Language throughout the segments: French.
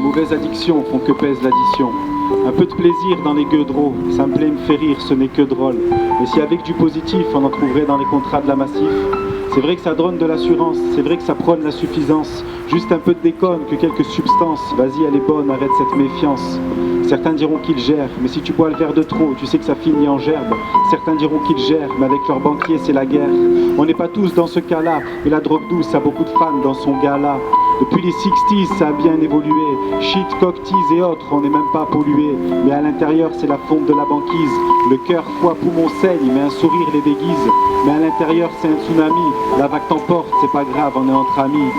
mauvaises addictions font que pèse l'addition. Un peu de plaisir dans les gueuleaux, ça me plaît, me fait rire, ce n'est que drôle. Mais si avec du positif, on en trouverait dans les contrats de la Massif. C'est vrai que ça drone de l'assurance, c'est vrai que ça prône la suffisance. Juste un peu de déconne, que quelques substances. Vas-y, elle est bonne, arrête cette méfiance. Certains diront qu'ils gèrent, mais si tu bois le verre de trop, tu sais que ça finit en gerbe. Certains diront qu'ils gèrent, mais avec leur banquier, c'est la guerre. On n'est pas tous dans ce cas-là, mais la drogue douce a beaucoup de fans dans son gala. Depuis les 60s, ça a bien évolué. Shit, cocktease et autres, on n'est même pas pollué. Mais à l'intérieur, c'est la fonte de la banquise. Le cœur, foie, poumon saigne, mais un sourire les déguise. Mais à l'intérieur, c'est un tsunami. La vague t'emporte, c'est pas grave, on est entre amis.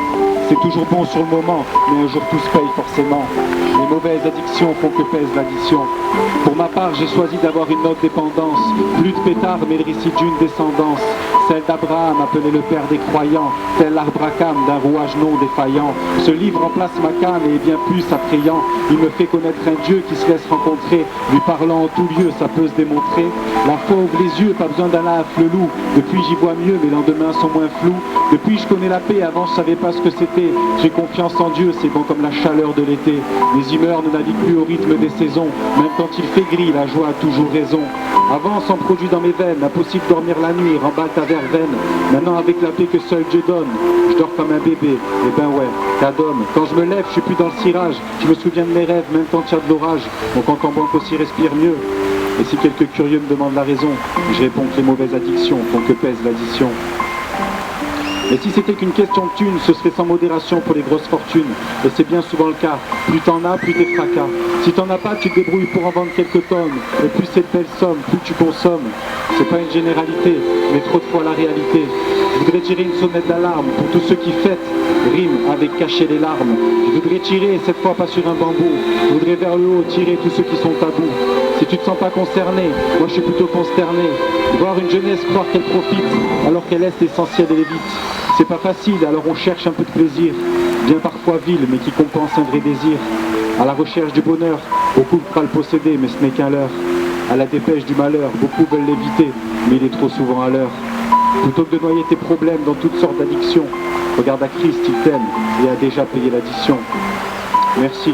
C'est toujours bon sur le moment, mais un jour tout se paye forcément. Les mauvaises addictions font que pèse l'addition. Pour ma part, j'ai choisi d'avoir une autre dépendance. Plus de pétard, mais le récit d'une descendance. Celle d'Abraham, appelé le père des croyants. Tel l'arbre à cam d'un rouage non défaillant. Ce livre remplace ma canne et est bien plus attrayant. Il me fait connaître un Dieu qui se laisse rencontrer. Lui parlant en tout lieu, ça peut se démontrer. La foi ouvre les yeux, pas besoin d'un laf le loup. Depuis j'y vois mieux, mes lendemains sont moins flous. Depuis je connais la paix, avant je savais pas ce que c'était. J'ai confiance en Dieu, c'est bon comme la chaleur de l'été. Les humeurs ne naviguent plus au rythme des saisons. Même quand il fait gris, la joie a toujours raison. Avant, sans produit dans mes veines, impossible de dormir la nuit, remballe ta verveine. Maintenant, avec la paix que seul Dieu donne, je dors comme un bébé. Eh ben ouais, t'adonnes. Quand je me lève, je suis plus dans le cirage. Je me souviens de mes rêves, même quand il y a de l'orage. Mon compte en banque aussi respire mieux. Et si quelques curieux me demandent la raison, je réponds que les mauvaises addictions font que pèse l'addition. Et si c'était qu'une question de thunes, ce serait sans modération pour les grosses fortunes. Et c'est bien souvent le cas. Plus t'en as, plus t'es fracas. Si t'en as pas, tu te débrouilles pour en vendre quelques tonnes. Et plus c'est de belles sommes, plus tu consommes. C'est pas une généralité, mais trop de fois la réalité. Je voudrais tirer une sonnette d'alarme pour tous ceux qui fêtent, riment avec cacher les larmes. Je voudrais tirer, cette fois pas sur un bambou. Je voudrais vers le haut tirer tous ceux qui sont tabous. Si tu te sens pas concerné, moi je suis plutôt consterné. Voir une jeunesse croire qu'elle profite, alors qu'elle laisse l'essentiel et l'évite. C'est pas facile, alors on cherche un peu de plaisir, bien parfois vil, mais qui compense un vrai désir. À la recherche du bonheur, beaucoup croient le posséder, mais ce n'est qu'un leurre. À la dépêche du malheur, beaucoup veulent l'éviter, mais il est trop souvent à l'heure. Plutôt que de noyer tes problèmes dans toutes sortes d'addictions, regarde à Christ, il t'aime et a déjà payé l'addition. Merci.